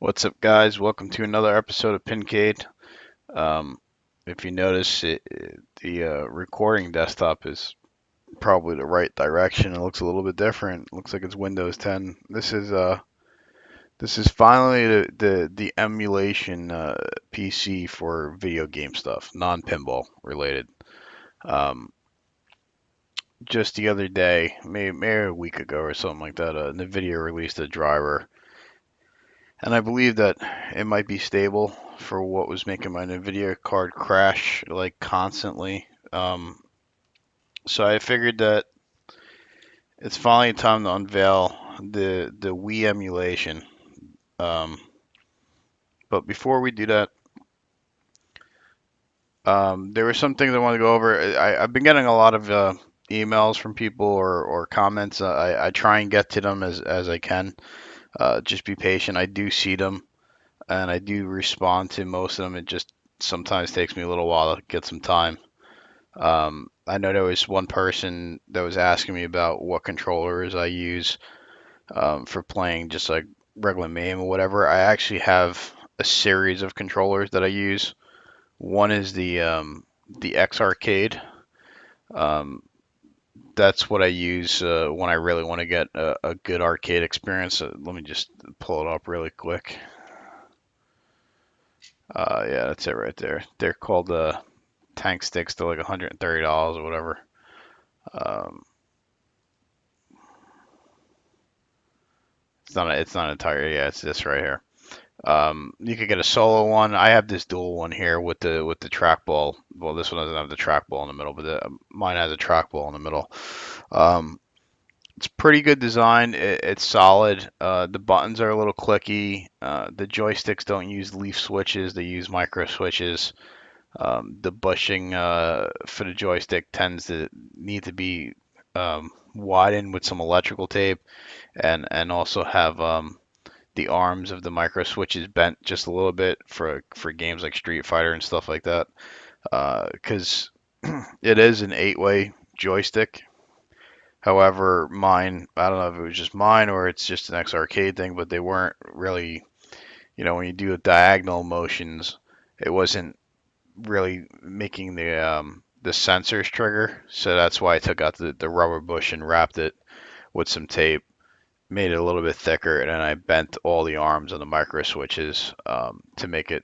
What's up, guys? Welcome to another episode of Pincade. Um, if you notice, the recording desktop is probably the right direction. It looks a little bit different. It looks like it's Windows 10. This is finally the emulation PC for video game stuff, non-pinball related. Um, just the other day, maybe a week ago or something like that, NVIDIA released a driver. And I believe that it might be stable for what was making my NVIDIA card crash like constantly. So I figured that it's finally time to unveil the Wii emulation. Um, but before we do that, there were some things I want to go over. I've been getting a lot of emails from people or comments. I try and get to them as I can. Just be patient. I do see them and I do respond to most of them. It just sometimes takes me a little while to get some time. I know there was one person that was asking me about what controllers I use for playing just like regular MAME or whatever. I actually have a series of controllers that I use. One is the X Arcade. Um, that's what I use when I really want to get a good arcade experience. Let me just pull it up really quick. Yeah, that's it right there. They're called tank sticks. They're like $130 or whatever. Um, it's not entire. Yeah, it's this right here. You could get a solo one. I have this dual one here with the trackball. Well, this one doesn't have the trackball in the middle, but mine has a trackball in the middle. Um, it's pretty good design. It's solid. The buttons are a little clicky. The joysticks don't use leaf switches. They use micro switches. The bushing for the joystick tends to need to be widened with some electrical tape, and also have the arms of the micro switches bent just a little bit for games like Street Fighter and stuff like that. Because it is an 8-way joystick. However, mine, I don't know if it was just mine or it's just an X Arcade thing, but they weren't really, when you do diagonal motions, it wasn't really making the sensors trigger. So that's why I took out the rubber bush and wrapped it with some tape, made it a little bit thicker, and then I bent all the arms on the micro switches to make a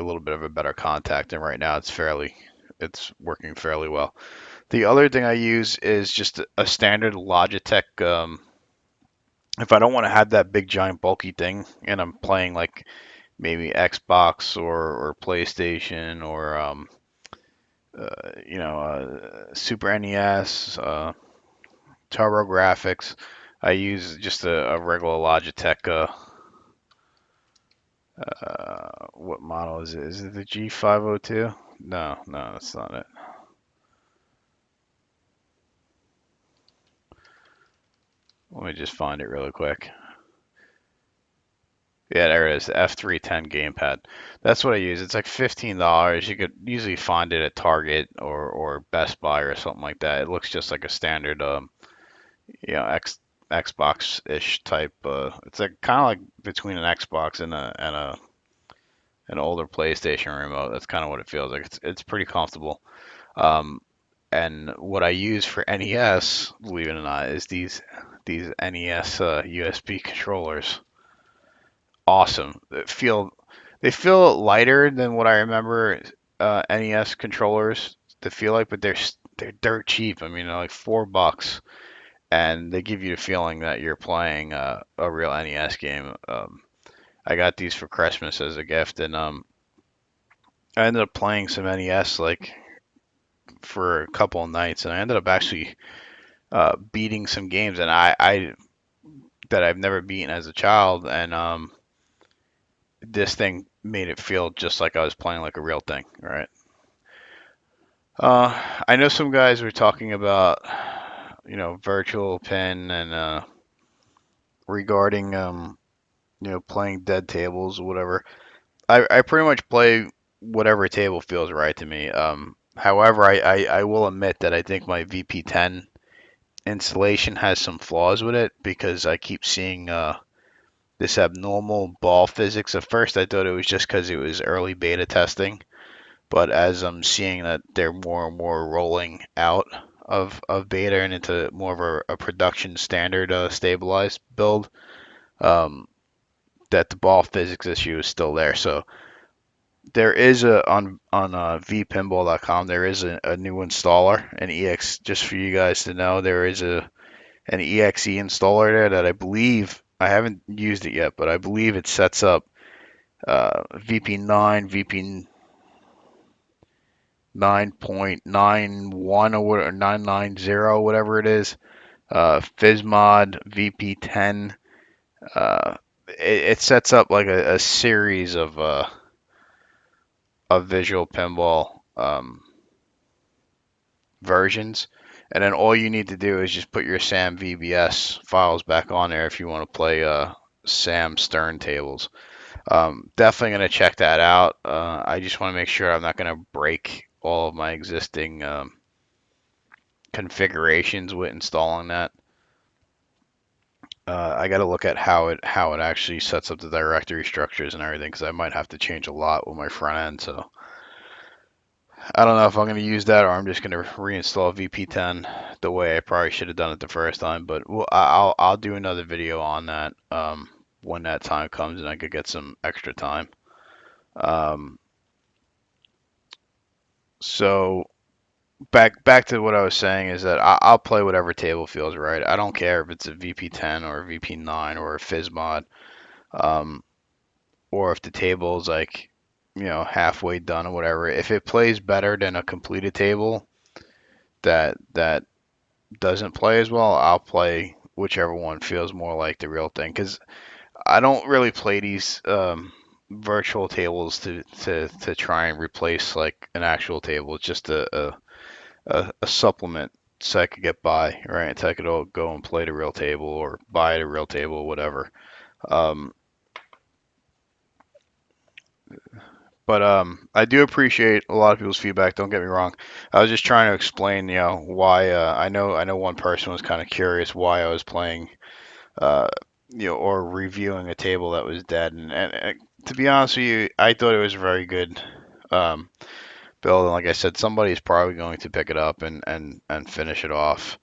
little bit of a better contact. And right now it's working fairly well. The other thing I use is just a standard Logitech. If I don't want to have that big giant bulky thing, and I'm playing like maybe Xbox or PlayStation or Super NES, Turbo Graphics. I use just a regular Logitech. What model is it? Is it the G502? No, no, that's not it. Let me just find it really quick. Yeah, there it is. The F310 gamepad. That's what I use. It's like $15. You could usually find it at Target or Best Buy or something like that. It looks just like a standard you know, Xbox-ish type. It's like kind of like between an Xbox and an older PlayStation remote. That's kind of what it feels like. It's pretty comfortable. Um, and what I use for NES, believe it or not, is these NES USB controllers. Awesome. They feel lighter than what I remember NES controllers to feel like, but they're dirt cheap. I mean, they're like $4 and they give you the feeling that you're playing a real NES game. I got these for Christmas as a gift, and I ended up playing some NES like for a couple of nights, and I ended up actually beating some games, and I that I've never beaten as a child, and this thing made it feel just like I was playing like a real thing, right? I know some guys were talking about, virtual pin and regarding playing dead tables or whatever. I pretty much play whatever table feels right to me. However, I will admit that I think my VP10 installation has some flaws with it because I keep seeing this abnormal ball physics. At first, I thought it was just because it was early beta testing, but as I'm seeing that they're more and more rolling out of beta and into more of a production standard stabilized build, um, that the ball physics issue is still there. So there is a on vpinball.com there is a new installer, an ex, just for you guys to know. There is an exe installer there that I believe, I haven't used it yet, but I believe it sets up VP9, VP 9.91 or whatever, 990, whatever it is, Fizzmod, VP10. It sets up like a series of visual pinball versions. And then all you need to do is just put your SAM VBS files back on there if you want to play SAM Stern tables. Definitely going to check that out. I just want to make sure I'm not going to break all of my existing configurations with installing that. I got to look at how it actually sets up the directory structures and everything, because I might have to change a lot with my front end. So I don't know if I'm going to use that or I'm just going to reinstall VP10 the way I probably should have done it the first time. But I'll do another video on that when that time comes and I could get some extra time. Um, so back to what I was saying is that I'll play whatever table feels right. I don't care if it's a VP10 or a VP9 or a FizzMod, um, or if the table's like, halfway done or whatever. If it plays better than a completed table that doesn't play as well, I'll play whichever one feels more like the real thing. Because I don't really play these virtual tables to try and replace like an actual table. It's just a supplement so I could get by, right? So I could go and play the real table or buy the real table, whatever. Um, but I do appreciate a lot of people's feedback. Don't get me wrong. I was just trying to explain, why. I know one person was kind of curious why I was playing, uh, or reviewing a table that was dead. And to be honest with you, I thought it was a very good um, build. And like I said, somebody's probably going to pick it up and finish it off,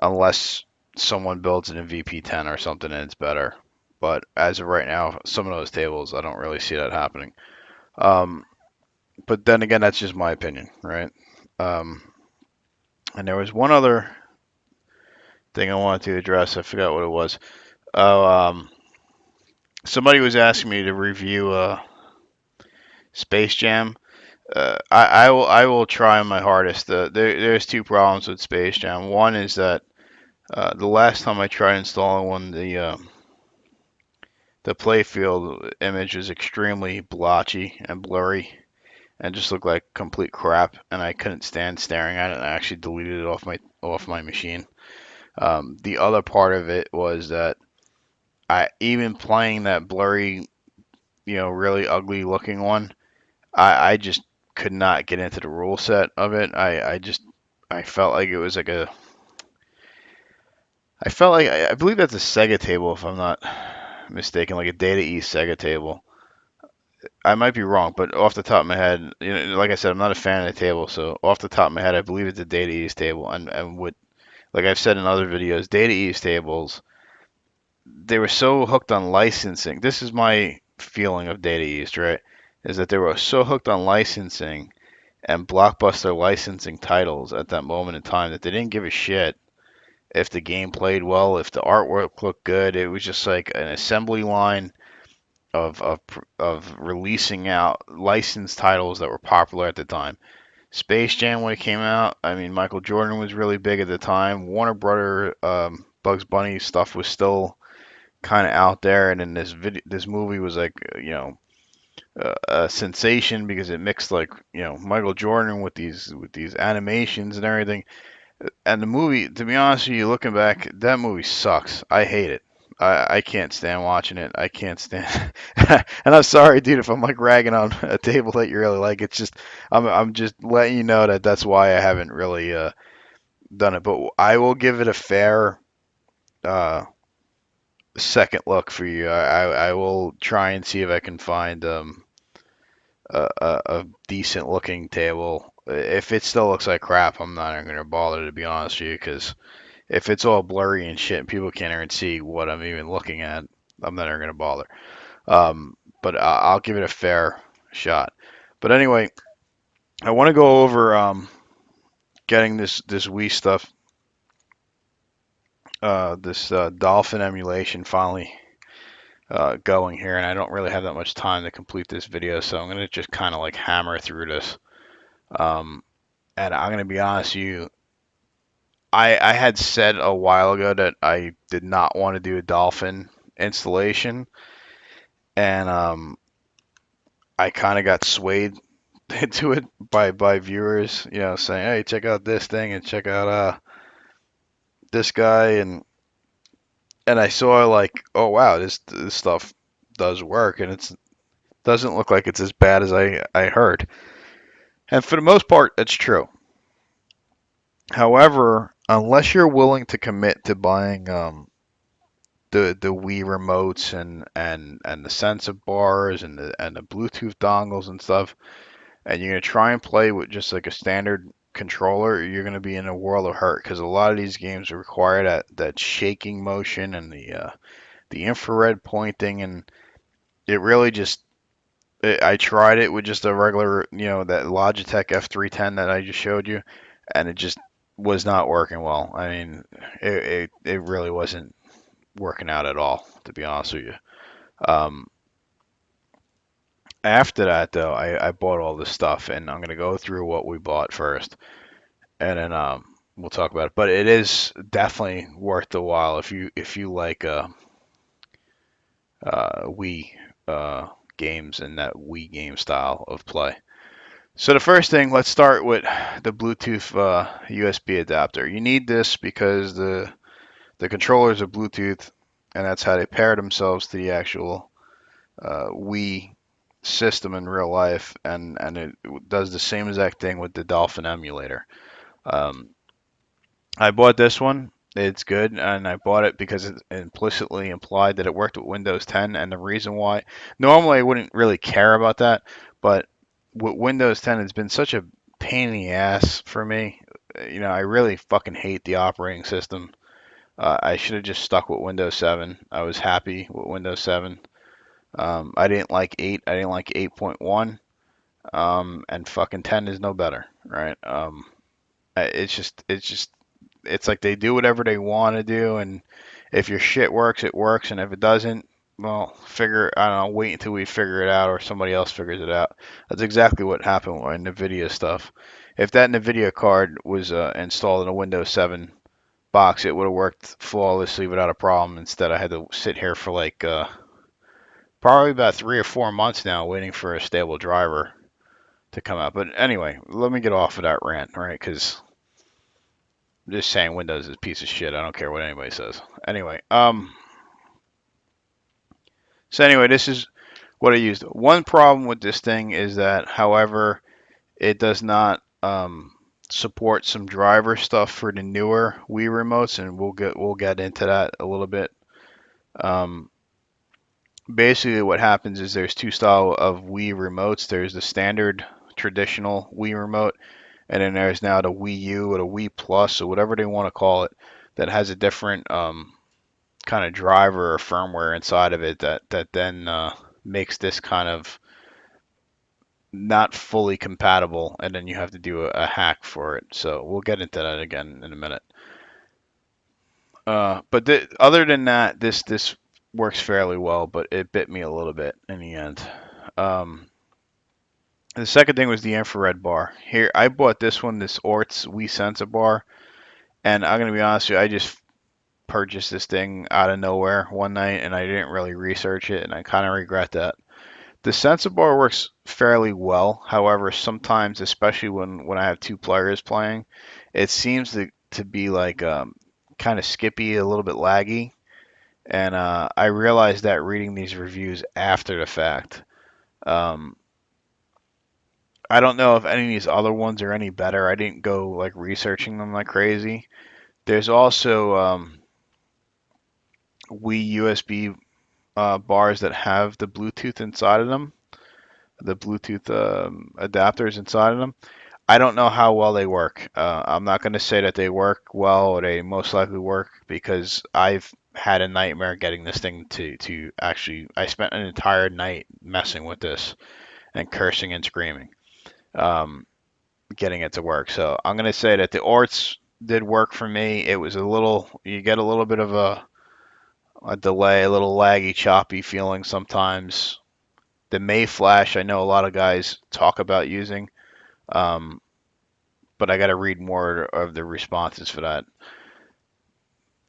unless someone builds it in VP10 or something and it's better. But as of right now, some of those tables, I don't really see that happening. Um, but then again, that's just my opinion, right? Um, and there was one other thing I wanted to address. I forgot what it was. Oh, somebody was asking me to review Space Jam. I will try my hardest. There's two problems with Space Jam. One is that the last time I tried installing one, the playfield image was extremely blotchy and blurry and just looked like complete crap, and I couldn't stand staring at it. And I actually deleted it off my machine. The other part of it was that I even playing that blurry, really ugly looking one, I just could not get into the rule set of it. I felt like it was like I felt like I believe that's a Sega table if I'm not mistaken, like a Data East Sega table. I might be wrong, but off the top of my head, like I said, I'm not a fan of the table, so off the top of my head, I believe it's a Data East table. And what, like I've said in other videos, Data East tables, they were so hooked on licensing. This is my feeling of Data East, right? Is that they were so hooked on licensing and blockbuster licensing titles at that moment in time that they didn't give a shit if the game played well, if the artwork looked good. It was just like an assembly line of releasing out licensed titles that were popular at the time. Space Jam when it came out, I mean Michael Jordan was really big at the time. Warner Brother Bugs Bunny stuff was still kind of out there, and then this movie was like a sensation because it mixed like Michael Jordan with these animations and everything. And the movie, to be honest with you, looking back, that movie sucks. I hate it. I can't stand watching it. I can't stand. And I'm sorry, dude, if I'm like ragging on a table that you really like. It's just I'm just letting you know that that's why I haven't really done it. But I will give it a fair uh, second look for you. I will try and see if I can find a decent looking table. If it still looks like crap, I'm not even gonna bother, to be honest with you, because if it's all blurry and shit and people can't even see what I'm even looking at, I'm not even gonna bother. But I'll give it a fair shot. But anyway, I want to go over getting this Wii stuff, this Dolphin emulation finally going here, and I don't really have that much time to complete this video, so I'm gonna just kind of like hammer through this. Um, and I'm gonna be honest with you, I had said a while ago that I did not want to do a Dolphin installation, and I kind of got swayed into it by viewers, saying, "Hey, check out this thing and check out this guy," and I saw like, "Oh wow, this stuff does work, and it doesn't look like it's as bad as I heard." And for the most part, it's true. However, unless you're willing to commit to buying the Wii remotes and the sensor bars and the Bluetooth dongles and stuff, and you're gonna try and play with just like a standard controller, you're gonna be in a world of hurt because a lot of these games require that shaking motion and the infrared pointing, and it really just I tried it with just a regular, that Logitech F310 that I just showed you, and it just was not working well. I mean, it really wasn't working out at all, to be honest with you. Um, After that, though, I bought all this stuff, and I'm gonna go through what we bought first, and then we'll talk about it. But it is definitely worth the while if you like Wii games and that Wii game style of play. So the first thing, let's start with the Bluetooth USB adapter. You need this because the controllers are Bluetooth, and that's how they pair themselves to the actual Wii system in real life, and it does the same exact thing with the Dolphin emulator. Um, I bought this one. It's good, and I bought it because it implicitly implied that it worked with Windows 10. And the reason why, normally I wouldn't really care about that, but with Windows 10, it's been such a pain in the ass for me. I really fucking hate the operating system. I should have just stuck with Windows 7. I was happy with Windows 7. I didn't like 8. I didn't like 8.1. And fucking 10 is no better, right? It's like they do whatever they want to do, and if your shit works, it works, and if it doesn't, well, I don't know, wait until we figure it out or somebody else figures it out. That's exactly what happened with NVIDIA stuff. If that NVIDIA card was installed in a Windows 7 box, it would have worked flawlessly without a problem. Instead, I had to sit here for like probably about 3 or 4 months now waiting for a stable driver to come out. But anyway, let me get off of that rant, right? Because I'm just saying Windows is a piece of shit. I don't care what anybody says. Anyway, so anyway, this is what I used. One problem with this thing is that, however, it does not support some driver stuff for the newer Wii remotes, and we'll get into that a little bit. Um, Basically, what happens is there's two style of Wii remotes. There's the standard traditional Wii remote, and then there's now the Wii U or the Wii Plus or whatever they want to call it, that has a different kind of driver or firmware inside of it that then makes this kind of not fully compatible, and then you have to do a hack for it. So we'll get into that again in a minute. But other than that, this works fairly well, but it bit me a little bit in the end. Um, the second thing was the infrared bar. Here, I bought this one, this Orts Wii Sensor bar, and I'm gonna be honest with you, I just purchased this thing out of nowhere one night, and I didn't really research it, and I kind of regret that. The sensor bar works fairly well. However, sometimes, especially when I have two players playing, it seems to be like kind of skippy, a little bit laggy. And I realized that reading these reviews after the fact. Um, I don't know if any of these other ones are any better. I didn't go like researching them like crazy. There's also Wii USB bars that have the Bluetooth inside of them, the Bluetooth adapters inside of them. I don't know how well they work. I'm not going to say that they work well or they most likely work because I've had a nightmare getting this thing to actually. I spent an entire night messing with this and cursing and screaming, um, getting it to work. So I'm going to say that the orts did work for me. It was a little, you get a little bit of a delay, a little laggy, choppy feeling sometimes. The May Flash, I know a lot of guys talk about using. Um, but I got to read more of the responses for that.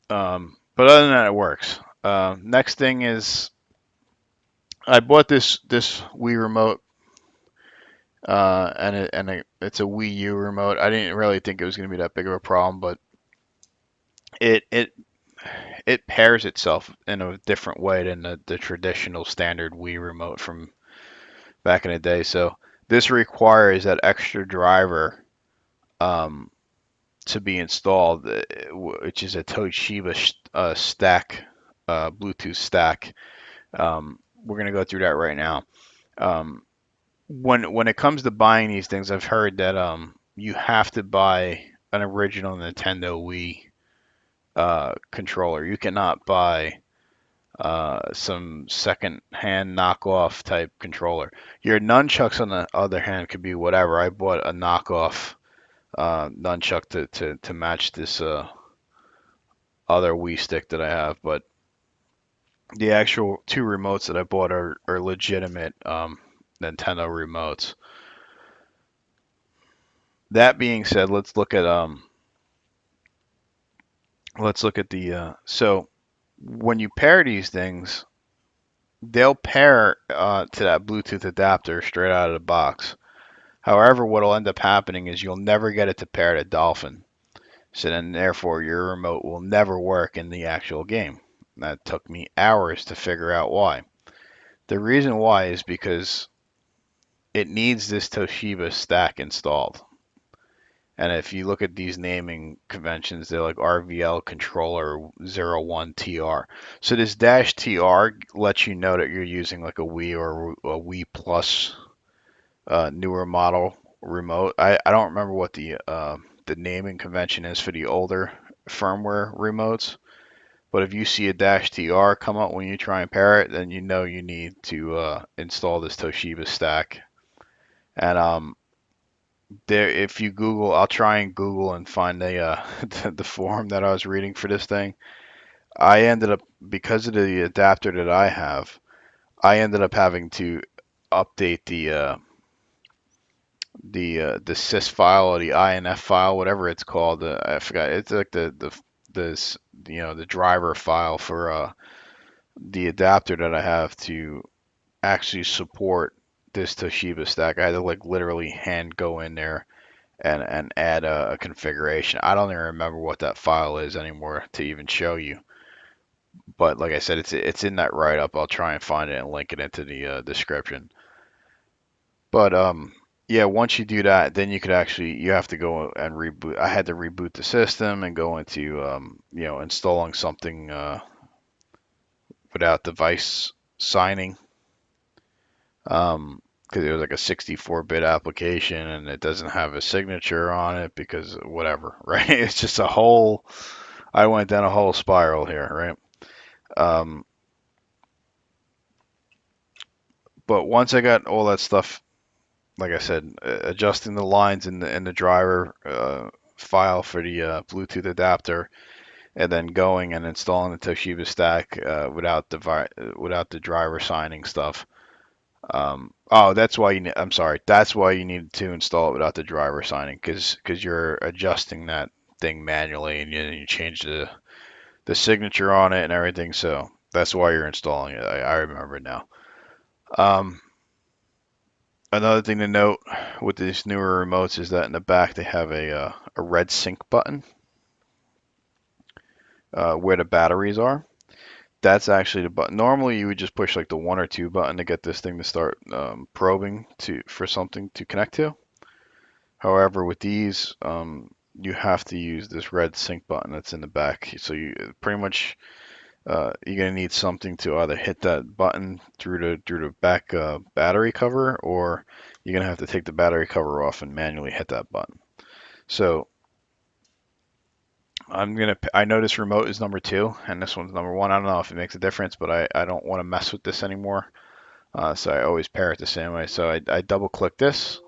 But other than that, it works. Next thing is I bought this Wii remote, it's a Wii U remote. I didn't really think it was going to be that big of a problem, but it it it pairs itself in a different way than the traditional standard Wii remote from back in the day. So this requires that extra driver um, to be installed, which is a Toshiba stack, Bluetooth stack. We're gonna go through that right now. Um, when it comes to buying these things, I've heard that you have to buy an original Nintendo Wii controller. You cannot buy some second-hand knockoff type controller. Your nunchucks, on the other hand, could be whatever. I bought a knockoff nunchuck to match this other Wii stick that I have, but the actual two remotes that I bought are legitimate Nintendo remotes. That being said, let's look at the so when you pair these things, they'll pair to that Bluetooth adapter straight out of the box. However, what'll end up happening is you'll never get it to pair to Dolphin. So then, therefore, your remote will never work in the actual game. That took me hours to figure out why. The reason why is because it needs this Toshiba stack installed. And if you look at these naming conventions, they're like RVL controller 01TR. So this dash TR lets you know that you're using like a Wii or a Wii Plus newer model remote. I don't remember what the naming convention is for the older firmware remotes. But if you see a dash TR come up when you try and pair it, then you know you need to install this Toshiba stack. And there, if you Google, I'll try and Google and find the forum that I was reading for this thing. I ended up, because of the adapter that I have, I ended up having to update the sys file or the INF file, whatever it's called. I forgot. It's like the the driver file for the adapter that I have to actually support this Toshiba stack. I had to like literally hand go in there and add a configuration. I don't even remember what that file is anymore to even show you. But like I said, it's in that write up. I'll try and find it and link it into the description. But yeah, once you do that, then you could actually you have to go and reboot. I had to reboot the system and go into installing something without device signing. Because it was like a 64-bit application and it doesn't have a signature on it because whatever, right? It's just a whole. I went down a whole spiral here, right? Um, but once I got all that stuff, like I said, adjusting the lines in the driver file for the Bluetooth adapter, and then going and installing the Toshiba stack without the driver signing stuff. Oh, that's why I'm sorry. That's why you need to install it without the driver signing, because you're adjusting that thing manually and you change the signature on it and everything. So that's why you're installing it. I remember now. Um, Another thing to note with these newer remotes is that in the back they have a red sync button where the batteries are. That's actually the button. Normally, you would just push like the one or two button to get this thing to start probing for something to connect to. However, with these, you have to use this red sync button that's in the back. So you pretty much you're gonna need something to either hit that button through the back battery cover, or you're gonna have to take the battery cover off and manually hit that button. So I know this remote is number 2 and this one's number 1. I don't know if it makes a difference, but I don't want to mess with this anymore. So I always pair it the same way. So I double click this.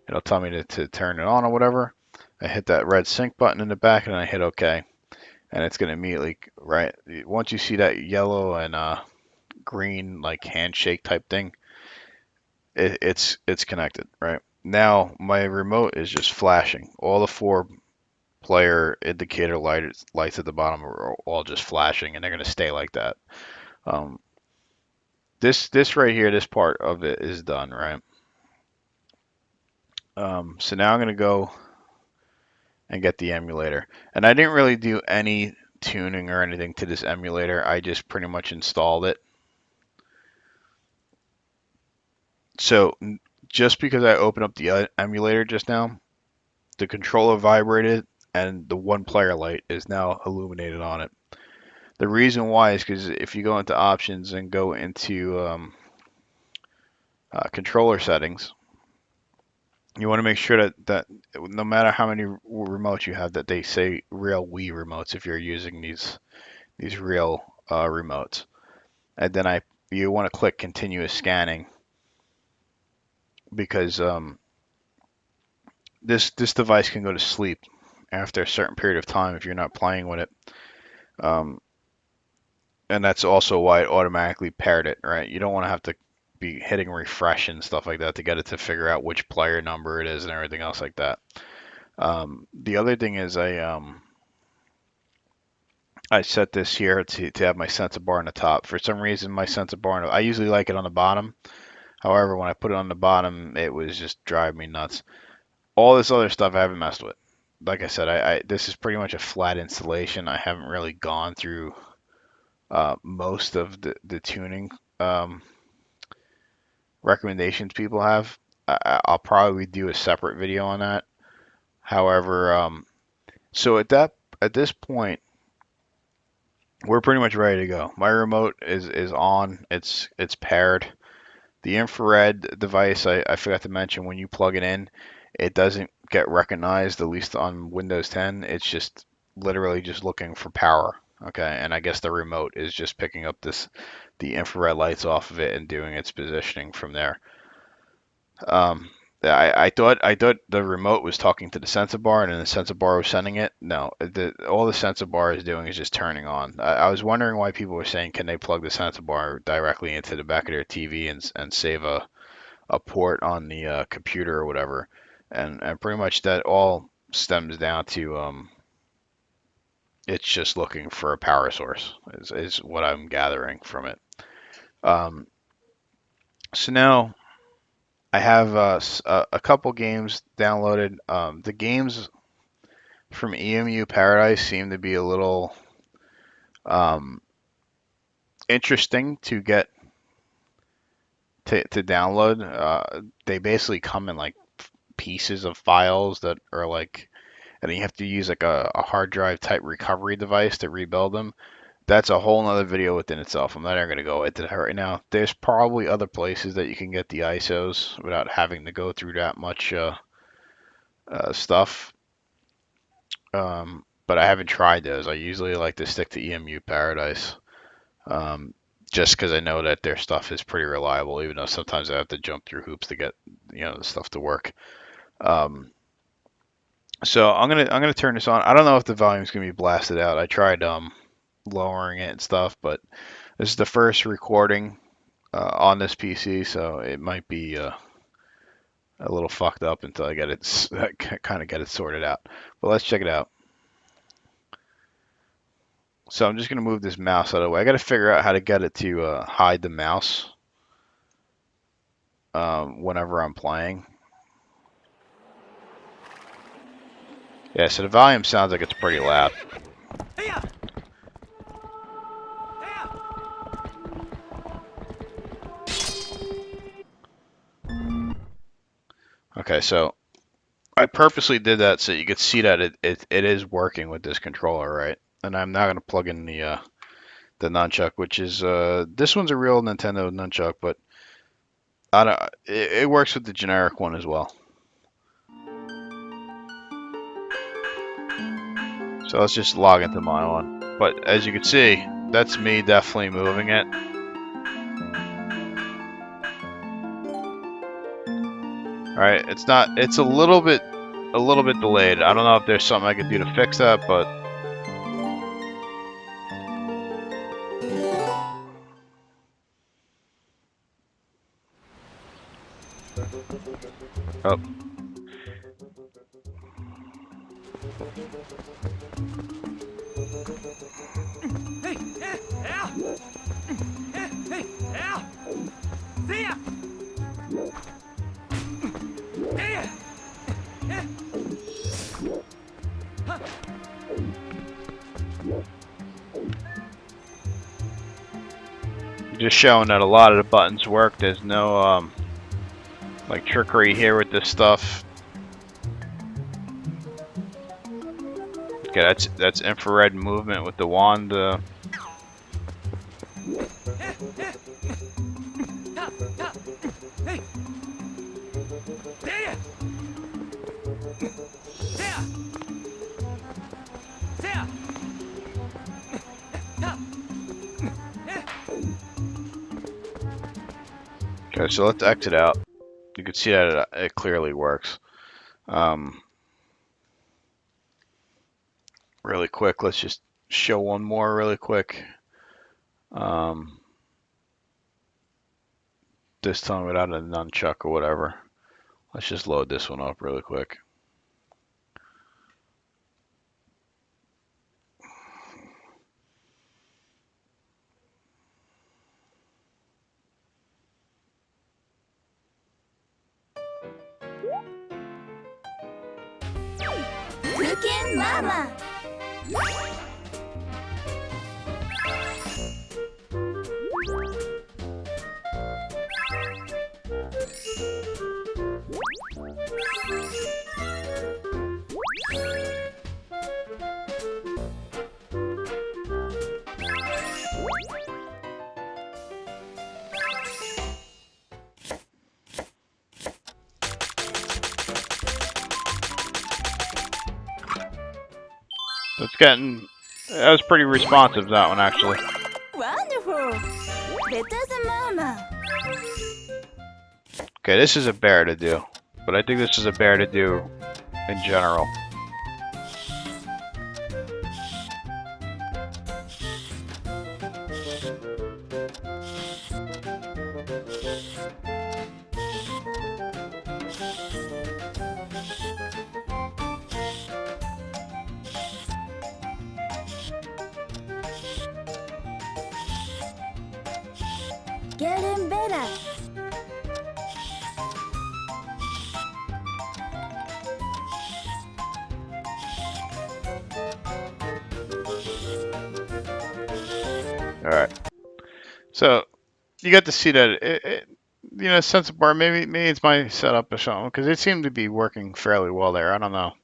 It'll tell me to turn it on or whatever. I hit that red sync button in the back and I hit OK. And it's going to immediately, right, once you see that yellow and green like handshake type thing, it's connected, right? Now my remote is just flashing. All the 4 player indicator lights at the bottom are all just flashing, and they're going to stay like that. Um, this right here, this part of it is done, right? So now I'm going to go and get the emulator. And I didn't really do any tuning or anything to this emulator. I just pretty much installed it. So just because I opened up the emulator just now, the controller vibrated and the 1 player light is now illuminated on it. The reason why is because if you go into options and go into controller settings, you want to make sure that no matter how many remotes you have, that they say real Wii remotes if you're using these real remotes. And then you want to click continuous scanning, because this device can go to sleep after a certain period of time if you're not playing with it. Um, and that's also why it automatically paired it, right? You don't want to have to be hitting refresh and stuff like that to get it to figure out which player number it is and everything else like that. The other thing is I set this here to have my sensor bar on the top. For some reason, my sensor bar, I usually like it on the bottom. However, when I put it on the bottom, it was just driving me nuts. All this other stuff I haven't messed with. Like I said, this is pretty much a flat installation. I haven't really gone through most of the tuning recommendations people have. I'll probably do a separate video on that. However, so at this point, we're pretty much ready to go. My remote is on. It's paired. The infrared device, I forgot to mention, when you plug it in, it doesn't get recognized, at least on Windows 10. It's just literally just looking for power. Okay, and I guess the remote is just picking up the infrared lights off of it and doing its positioning from there. Um, I thought the remote was talking to the sensor bar, and then the sensor bar was sending it. No, all the sensor bar is doing is just turning on. I was wondering why people were saying, can they plug the sensor bar directly into the back of their TV and save a port on the computer or whatever, and pretty much that all stems down to it's just looking for a power source is what I'm gathering from it. Um, so now I have a couple games downloaded. The games from EMU Paradise seem to be a little um, interesting to get to download. They basically come in like pieces of files that are like, and you have to use like a hard drive type recovery device to rebuild them. That's a whole nother video within itself. I'm not even going to go into that right now. There's probably other places that you can get the ISOs without having to go through that much stuff. But I haven't tried those. I usually like to stick to EMU Paradise, um, just because I know that their stuff is pretty reliable, even though sometimes I have to jump through hoops to get the stuff to work. Um, so I'm gonna turn this on. I don't know if the volume's gonna be blasted out. I tried lowering it and stuff, but this is the first recording on this PC, so it might be a little fucked up until I get it kind of get it sorted out. But let's check it out. So I'm just gonna move this mouse out of the way. I got to figure out how to get it to hide the mouse whenever I'm playing. Yeah, so the volume sounds like it's pretty loud. Okay, so I purposely did that so you could see that it is working with this controller, right? And I'm now going to plug in the nunchuck, which is this one's a real Nintendo nunchuck, but I don't. It works with the generic one as well. So let's just log into my one. But as you can see, that's me definitely moving it. All right, it's not. It's a little bit delayed. I don't know if there's something I could do to fix that, but oh. Just showing that a lot of the buttons work. There's no like trickery here with this stuff. Okay, that's infrared movement with the wand. Okay, so let's exit out. You can see that it clearly works. Really quick, let's just show one more really quick. This time without a nunchuck or whatever. Let's just load this one up really quick. Cooking Mama. That was pretty responsive, that one actually. Wonderful. Better than Mama. Okay, this is a bear to do, but I think this is a bear to do in general. Getting better. Alright. So, you got to see that you know, sense of bar, maybe it's my setup or something, because it seemed to be working fairly well there. I don't know.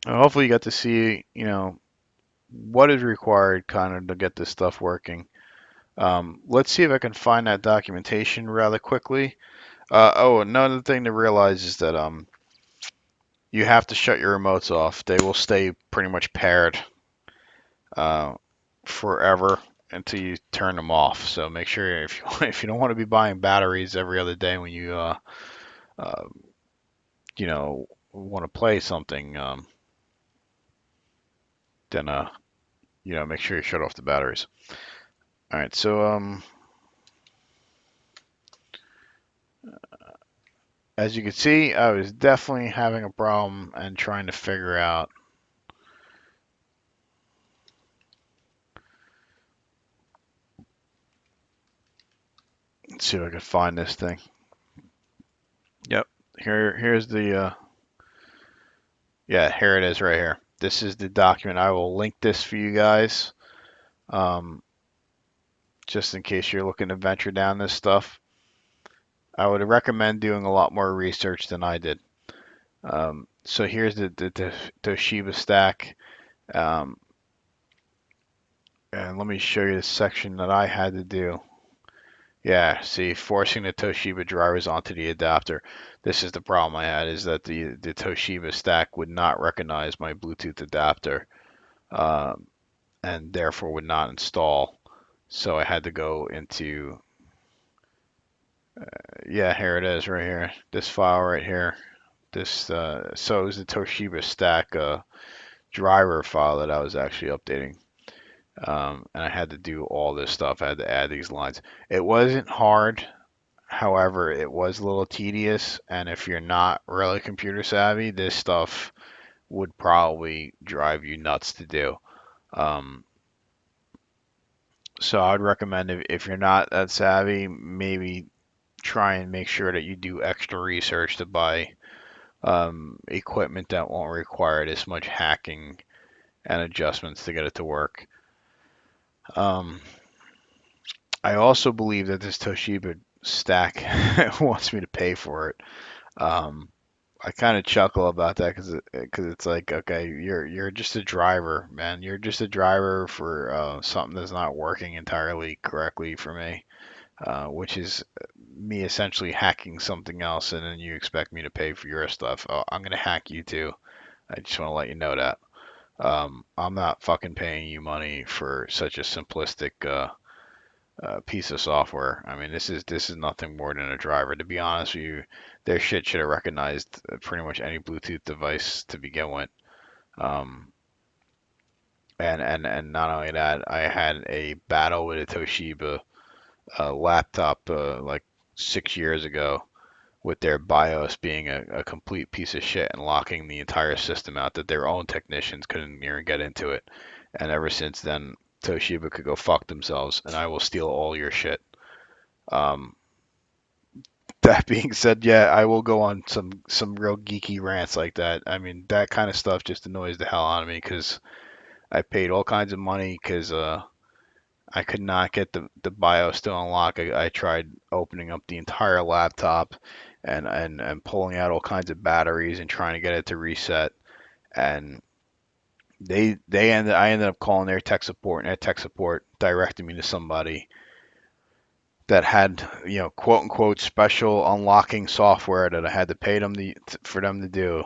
Hopefully you got to see, you know, what is required kind of to get this stuff working. Let's see if I can find that documentation rather quickly. Oh, another thing to realize is that you have to shut your remotes off. They will stay pretty much paired forever until you turn them off. So make sure if you don't want to be buying batteries every other day when you you know, want to play something, then you know, make sure you shut off the batteries. All right, so as you can see, I was definitely having a problem and trying to figure out let's see if I can find this thing. Yep, here's the yeah, here it is right here. This is the document. I will link this for you guys, just in case you're looking to venture down this stuff. I would recommend doing a lot more research than I did. So here's the Toshiba stack. And let me show you the section that I had to do. Yeah, see, forcing the Toshiba drivers onto the adapter. This is the problem I had, is that the Toshiba stack would not recognize my Bluetooth adapter, um, and therefore would not install. So I had to go into, yeah, here it is right here. This file right here. So it was the Toshiba stack driver file that I was actually updating. And I had to do all this stuff. I had to add these lines. It wasn't hard. However, it was a little tedious, and if you're not really computer savvy, this stuff would probably drive you nuts to do. Um, so I would recommend, if you're not that savvy, maybe try and make sure that you do extra research to buy equipment that won't require this much hacking and adjustments to get it to work. Um, I also believe that this Toshiba stack wants me to pay for it. Um, I kind of chuckle about that because it's like, okay, you're just a driver, man. You're just a driver for something that's not working entirely correctly for me, which is me essentially hacking something else, and then you expect me to pay for your stuff. Oh, I'm gonna hack you too. I just want to let you know that. I'm not fucking paying you money for such a simplistic piece of software. I mean, this is nothing more than a driver. To be honest with you, their shit should have recognized pretty much any Bluetooth device to begin with. Um, and not only that, I had a battle with a Toshiba laptop like 6 years ago with their BIOS being a complete piece of shit and locking the entire system out that their own technicians couldn't even get into it. And ever since then, Toshiba could go fuck themselves, and I will steal all your shit. Um, that being said, yeah, I will go on some real geeky rants like that. I mean, that kind of stuff just annoys the hell out of me because I paid all kinds of money because I could not get the BIOS to unlock. I tried opening up the entire laptop and pulling out all kinds of batteries and trying to get it to reset. And I ended up calling their tech support, and their tech support directed me to somebody that had, quote unquote special unlocking software that I had to pay them for them to do,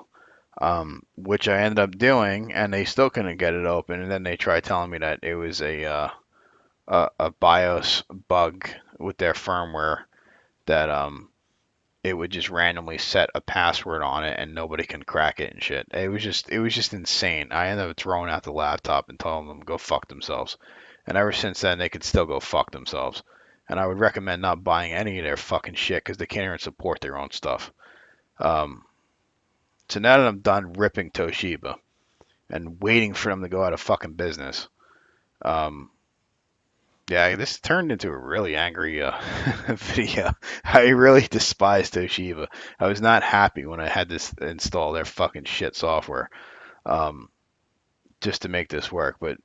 which I ended up doing, and they still couldn't get it open. And then they tried telling me that it was a BIOS bug with their firmware, that it would just randomly set a password on it and nobody can crack it and shit. It was just insane. I ended up throwing out the laptop and telling them to go fuck themselves. And ever since then, they could still go fuck themselves. And I would recommend not buying any of their fucking shit because they can't even support their own stuff. Um, so now that I'm done ripping Toshiba and waiting for them to go out of fucking business, um, yeah, this turned into a really angry video. I really despise Toshiba. I was not happy when I had this install their fucking shit software, um, just to make this work. But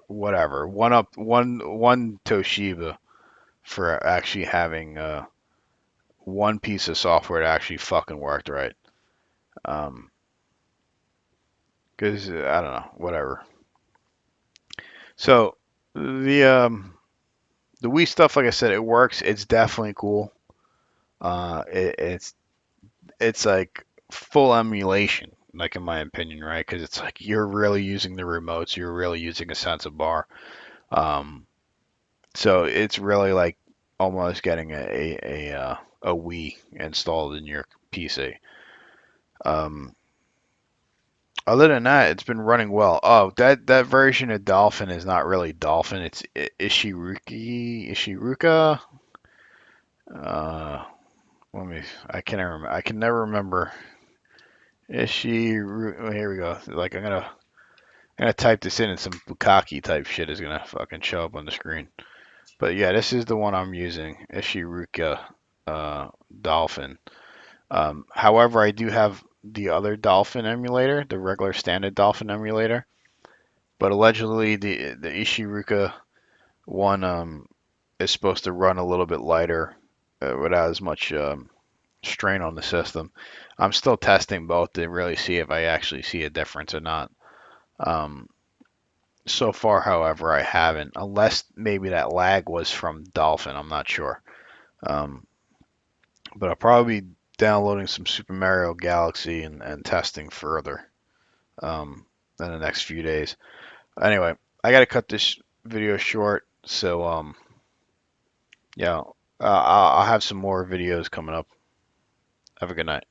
whatever. One Toshiba for actually having one piece of software that actually fucking worked right. Um, because I don't know, whatever. So the Wii stuff, like I said, it works. It's definitely cool. It's like full emulation, like in my opinion, right? Because it's like you're really using the remotes, you're really using a sensitive bar. Um, so it's really like almost getting a Wii installed in your PC. Um, Other than that, it's been running well. Oh, that version of Dolphin is not really Dolphin. It's Ishiruka. Uh, let me. I can never. I can never remember. Here we go. Like I'm gonna type this in, and some bukkake type shit is gonna fucking show up on the screen. But yeah, this is the one I'm using. Ishiruka Dolphin. However, I do have the other Dolphin emulator, the regular standard Dolphin emulator. But allegedly, the Ishiruka one is supposed to run a little bit lighter without as much strain on the system. I'm still testing both to really see if I actually see a difference or not. Um, So far, however, I haven't, unless maybe that lag was from Dolphin. I'm not sure. Um, but I'll probably be downloading some Super Mario Galaxy and testing further in the next few days. Anyway, I got to cut this video short. So, yeah, I'll have some more videos coming up. Have a good night.